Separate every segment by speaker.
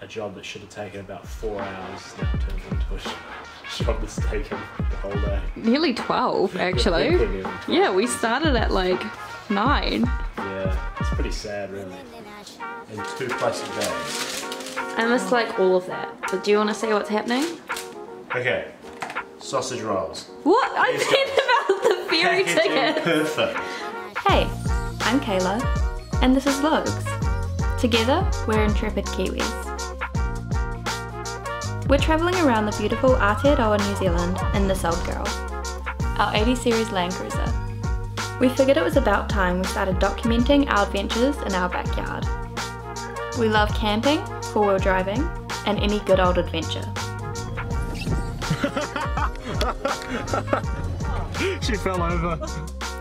Speaker 1: a job that should have taken about 4 hours now turned into a job that's taken the whole day.
Speaker 2: Nearly 12, actually.
Speaker 1: Nearly 12.
Speaker 2: Yeah, we started at like 9.
Speaker 1: Yeah, it's pretty sad, really. In 2 plastic bags.
Speaker 2: I missed like all of that. But do you want to see what's happening?
Speaker 1: Okay, sausage rolls.
Speaker 2: What? I said about the ferry ticket.
Speaker 1: Perfect.
Speaker 2: Hey, I'm Kayla, and this is Logs. Together, we're Intrepid Kiwis. We're travelling around the beautiful Aotearoa, New Zealand in this old girl, our 80 series Land Cruiser. We figured it was about time we started documenting our adventures in our backyard. We love camping, 4-wheel driving, and any good old adventure.
Speaker 1: She fell over.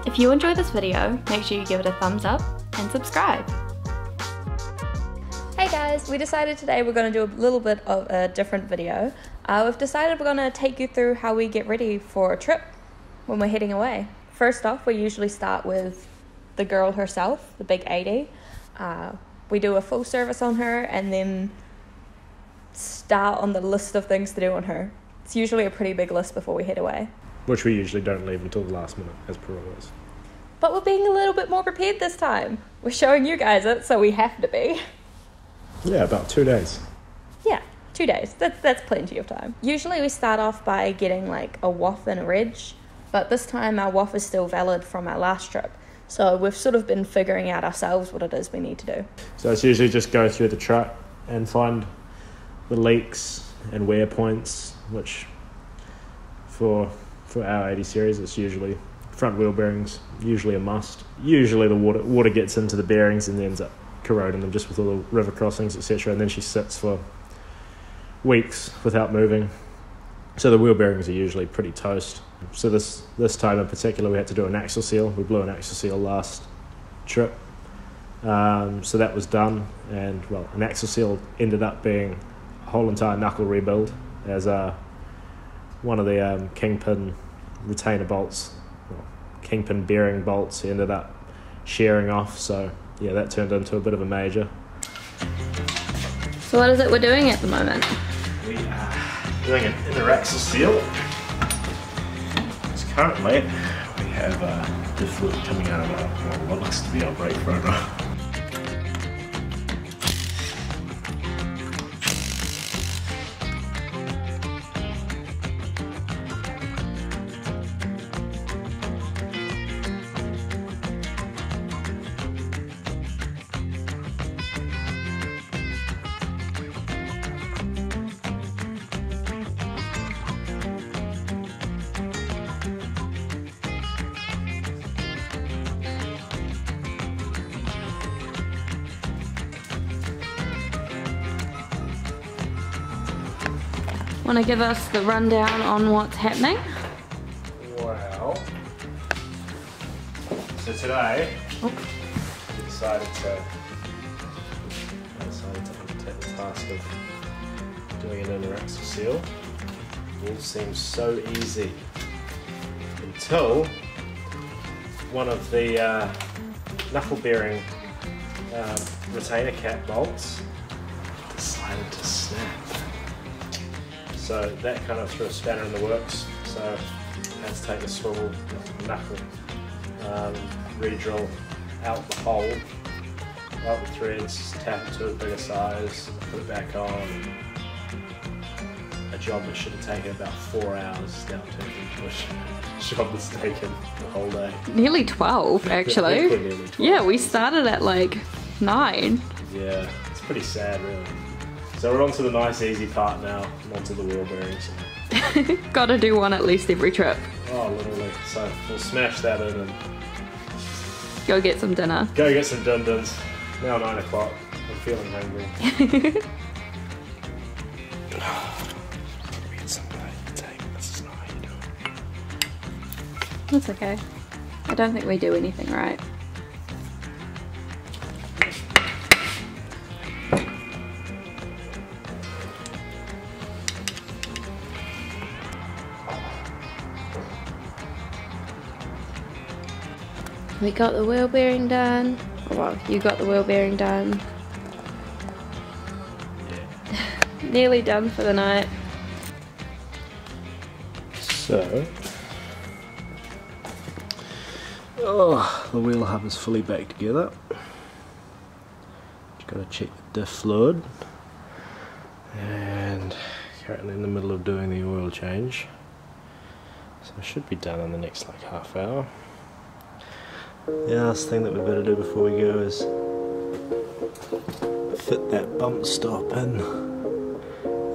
Speaker 2: If you enjoy this video, make sure you give it a thumbs up and subscribe. Hey guys, we decided today we're going to do a little bit of a different video. We've decided we're going to take you through how we get ready for a trip when we're heading away. First off, we usually start with the girl herself, the big 80. We do a full service on her and then start on the list of things to do on her. It's usually a pretty big list before we head away.
Speaker 1: Which we usually don't leave until the last minute, as per always.
Speaker 2: But we're being a little bit more prepared this time. We're showing you guys it, so we have to be.
Speaker 1: Yeah, about 2 days.
Speaker 2: Yeah, 2 days. That's plenty of time. Usually we start off by getting like a WOF and a reg, but this time our WOF is still valid from our last trip. So we've sort of been figuring out ourselves what it is we need to do.
Speaker 1: So it's usually just go through the truck and find the leaks and wear points, which for our 80 series it's usually front wheel bearings, usually a must. Usually the water gets into the bearings and ends up corroding them just with all the river crossings, etc. And then she sits for weeks without moving. So the wheel bearings are usually pretty toast. So this time in particular we had to do an axle seal. We blew an axle seal last trip. So that was done, and well, an axle seal ended up being a whole entire knuckle rebuild, as one of the kingpin retainer bolts, kingpin bearing bolts, ended up shearing off. So yeah, that turned into a bit of a major.
Speaker 2: So what is it we're doing at the moment?
Speaker 1: We are doing an inner axle seal. So currently we have the fluid coming out of what looks to be our brake rotor.
Speaker 2: Want to give us the rundown on what's happening?
Speaker 1: Wow. So today, we decided to undertake the task of doing an inner axle seal. It all seems so easy until one of the knuckle bearing retainer cap bolts decided to snap. So that kind of threw a spanner in the works. So I had to take the swivel knuckle, re-drill out the hole, out the threads, tap it to a bigger size, put it back on. A job that should have taken about 4 hours now turned into a job that's taken the whole day.
Speaker 2: Nearly 12, actually.
Speaker 1: Nearly 12.
Speaker 2: Yeah, we started at like 9.
Speaker 1: Yeah, it's pretty sad, really. So we're on to the nice easy part now, onto the wheel bearings.
Speaker 2: Gotta do one at least every trip.
Speaker 1: Oh, literally. So we'll smash that in and
Speaker 2: Go get some dinner.
Speaker 1: go get some dun-duns. Now 9 o'clock. I'm feeling hungry. Read some This is not how you do it.
Speaker 2: That's okay. I don't think we do anything right. We got the wheel bearing done. Well, you got the wheel bearing done.
Speaker 1: Yeah.
Speaker 2: Nearly done for the night.
Speaker 1: So, oh, the wheel hub is fully back together. Just got to check the diff fluid, and currently in the middle of doing the oil change. So it should be done in the next like half hour. The last thing that we better do before we go is fit that bump stop in,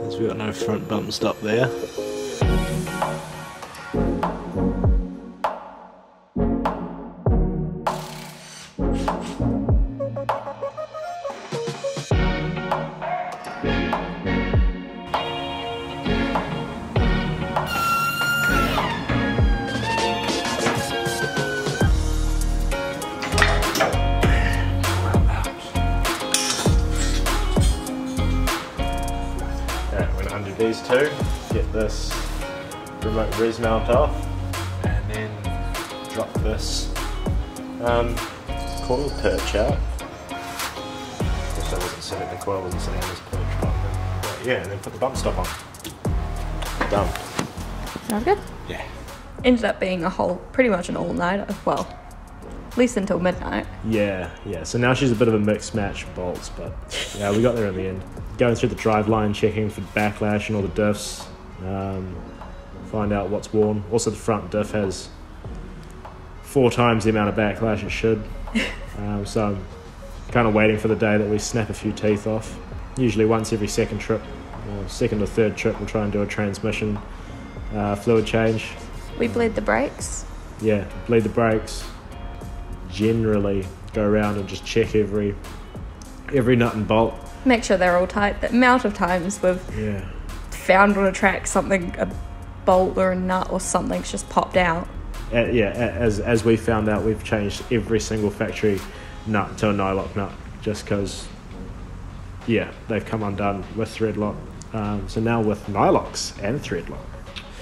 Speaker 1: as we've got no front bump stop there. These two, get this remote res mount off, and then drop this coil perch out. Also wasn't sitting, the coil wasn't sitting on this perch properly. But yeah, and then put the bump stop on. Done.
Speaker 2: Sounds good?
Speaker 1: Yeah.
Speaker 2: Ended up being pretty much an all-nighter. Well, at least until midnight.
Speaker 1: Yeah. So now she's a bit of a mixed match of bolts, but yeah, we got there in the end. Going through the drive line, checking for backlash and all the diffs, find out what's worn. Also, the front diff has 4 times the amount of backlash it should. So I'm kind of waiting for the day that we snap a few teeth off. Usually once every second trip, second or third trip, we'll try and do a transmission fluid change.
Speaker 2: We bleed the brakes.
Speaker 1: Yeah, bleed the brakes. Generally go around and just check every nut and bolt.
Speaker 2: Make sure they're all tight. The amount of times we've found on a track a bolt or a nut or something's just popped out.
Speaker 1: As we found out, we've changed every single factory nut to a nylock nut just because, they've come undone with thread lock. So now with nylocks and thread lock.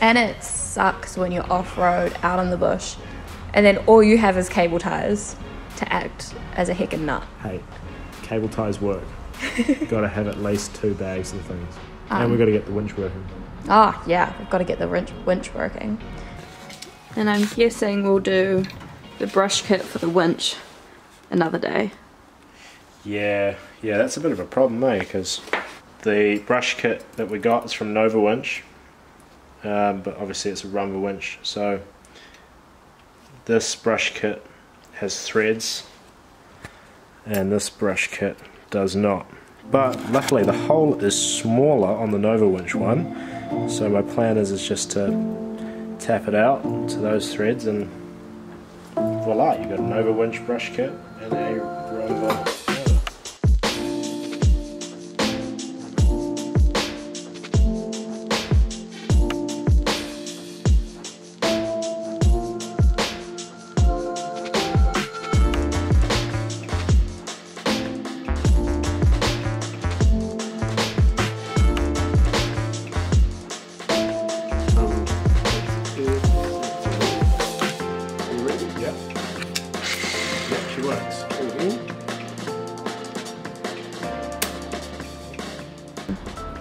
Speaker 2: And it sucks when you're off-road, out in the bush, and then all you have is cable ties to act as a heckin' nut.
Speaker 1: Hey, cable ties work. Got to have at least 2 bags of things. And we've got to get the winch working.
Speaker 2: Oh, yeah, we've got to get the winch working. And I'm guessing we'll do the brush kit for the winch another day.
Speaker 1: Yeah, that's a bit of a problem, because the brush kit that we got is from Nova Winch, but obviously it's a Rumba winch, so this brush kit has threads, and this brush kit does not. But luckily the hole is smaller on the Nova Winch one, so my plan is just to tap it out to those threads, and voila, you've got a Nova Winch brush kit and a Rumba.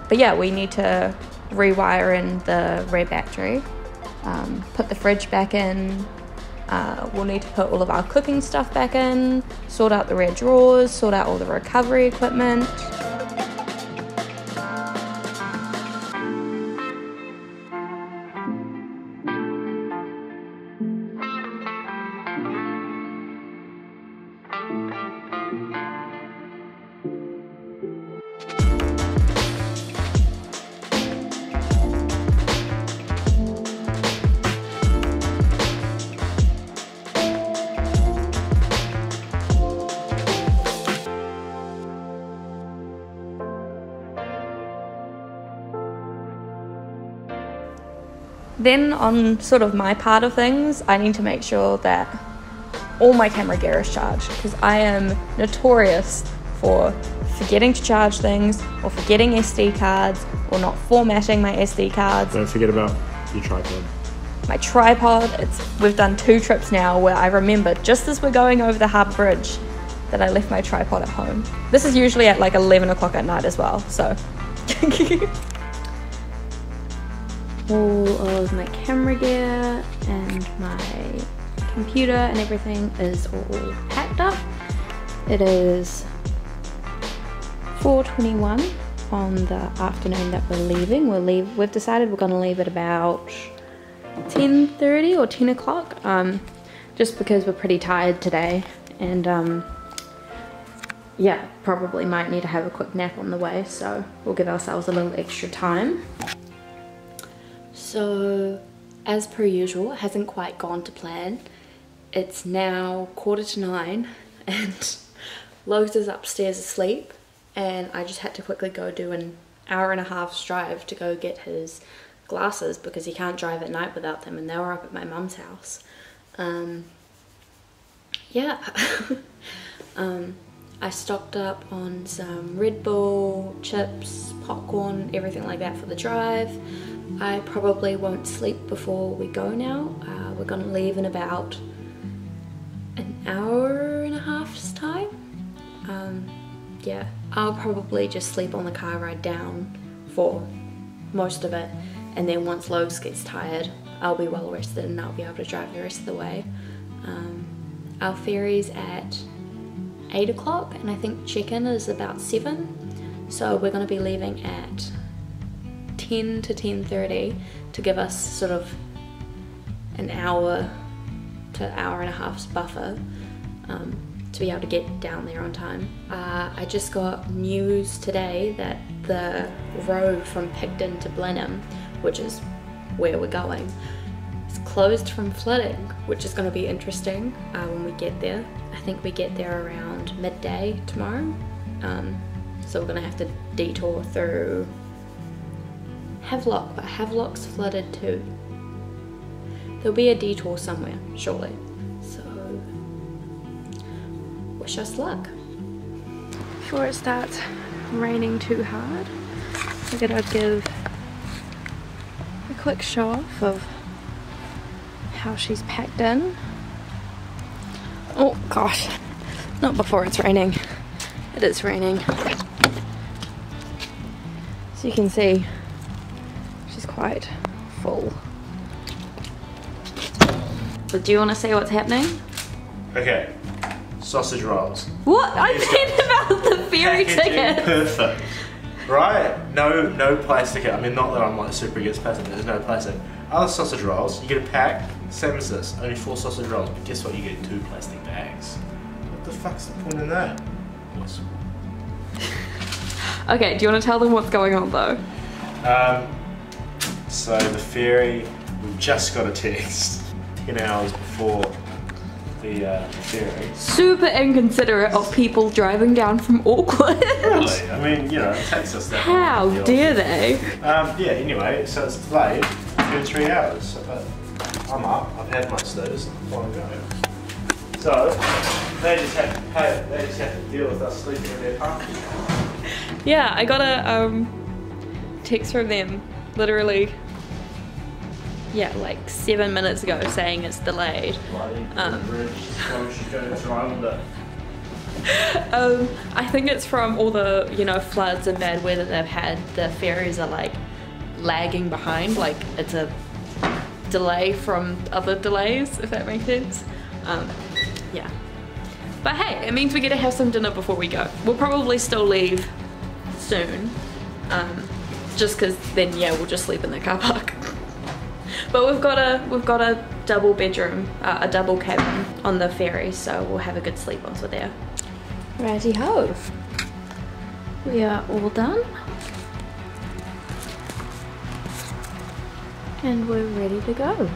Speaker 2: But yeah, we need to rewire in the rear battery, put the fridge back in, we'll need to put all of our cooking stuff back in, sort out the rear drawers, sort out all the recovery equipment. Then on sort of my part of things, I need to make sure that all my camera gear is charged, because I am notorious for forgetting to charge things or forgetting SD cards or not formatting my SD cards.
Speaker 1: Don't forget about your tripod.
Speaker 2: My tripod, we've done 2 trips now where I remember just as we're going over the Harbour Bridge that I left my tripod at home. This is usually at like 11 o'clock at night as well, so All of my camera gear and my computer and everything is all packed up. It is 4:21 on the afternoon that we're leaving. We've decided we're gonna leave at about 10:30 or 10 o'clock, just because we're pretty tired today, and yeah, probably might need to have a quick nap on the way, so we'll give ourselves a little extra time. So, as per usual, it hasn't quite gone to plan. It's now 9:15 and Logs is upstairs asleep, and I just had to quickly go do an hour-and-a-half's drive to go get his glasses because he can't drive at night without them, and they were up at my mum's house. Yeah. I stocked up on some Red Bull, chips, popcorn, everything like that for the drive. I probably won't sleep before we go now. We're gonna leave in about an hour-and-a-half's time. Yeah, I'll probably just sleep on the car ride down for most of it, and then once Logs gets tired, I'll be well rested and I'll be able to drive the rest of the way. Our ferry's at 8 o'clock, and I think check-in is about 7, so we're going to be leaving at 10 to 10:30 to give us sort of an hour to hour-and-a-half's buffer to be able to get down there on time. I just got news today that the road from Picton to Blenheim, which is where we're going, is closed from flooding, which is going to be interesting when we get there. I think we get there around midday tomorrow, so we're going to have to detour through Havelock, but Havelock's flooded too. There'll be a detour somewhere shortly, so wish us luck. Before it starts raining too hard, I figured I'd give a quick show off of how she's packed in. Oh gosh, not before it's raining. It is raining. So you can see she's quite full. But do you want to see what's happening?
Speaker 1: Okay, sausage rolls.
Speaker 2: What? I mean about the ferry ticket.
Speaker 1: Perfect. Right? No plastic. I mean, not that I'm like super against plastic, there's no plastic. Other sausage rolls, you get a pack, same as this, only 4 sausage rolls, but guess what? You get 2 plastic bags. What the fuck's the point in that? Awesome.
Speaker 2: Okay, do you want to tell them what's going on though?
Speaker 1: So the ferry, we've just got a text 10 hours before the ferry.
Speaker 2: Super inconsiderate of people driving down from Auckland.
Speaker 1: Really? I mean, you know, it takes us that long.
Speaker 2: How dare they?
Speaker 1: Yeah, anyway, so it's delayed 2 to 3 hours. So, but I'm up, I've had my snooze, I'm fine to go. So, they just have to deal with us sleeping in their parking.
Speaker 2: Yeah, I got a text from them literally, yeah, like 7 minutes ago saying it's delayed. I think it's from all the, you know, floods and bad weather they've had. The ferries are like lagging behind, like it's a delay from other delays, if that makes sense. Yeah. But hey, it means we get to have some dinner before we go. We'll probably still leave soon, just because then yeah, we'll just sleep in the car park. But we've got a double bedroom, a double cabin on the ferry, so we'll have a good sleep once we're there. Righty ho, we are all done, and we're ready to go.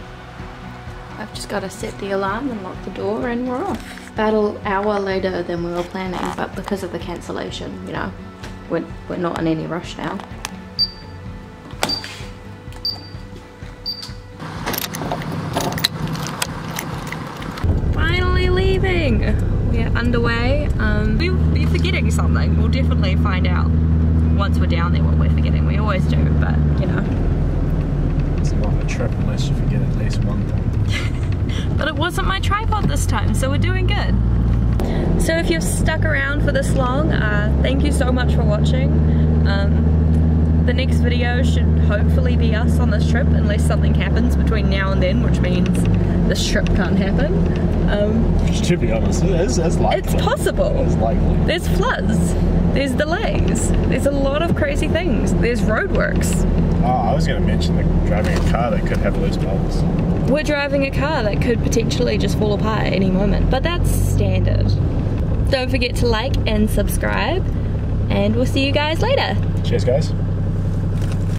Speaker 2: I've just got to set the alarm and lock the door, and we're off. About an hour later than we were planning, but because of the cancellation, you know, we're not in any rush now. Finally leaving! We are underway. We'll be forgetting something. We'll definitely find out once we're down there what we're forgetting. We always do, but you know.
Speaker 1: It's not a trip unless you forget at least one thing.
Speaker 2: But it wasn't my tripod this time, so we're doing good. So if you've stuck around for this long, thank you so much for watching. The next video should hopefully be us on this trip, unless something happens between now and then, which means this trip can't happen.
Speaker 1: To be honest, it's likely.
Speaker 2: It's possible.
Speaker 1: It's likely.
Speaker 2: There's floods, there's delays, there's a lot of crazy things, there's roadworks.
Speaker 1: Oh, I was going to mention driving a car that could have loose bolts.
Speaker 2: We're driving a car that could potentially just fall apart at any moment, but that's standard. Don't forget to like and subscribe, and we'll see you guys later.
Speaker 1: Cheers, guys.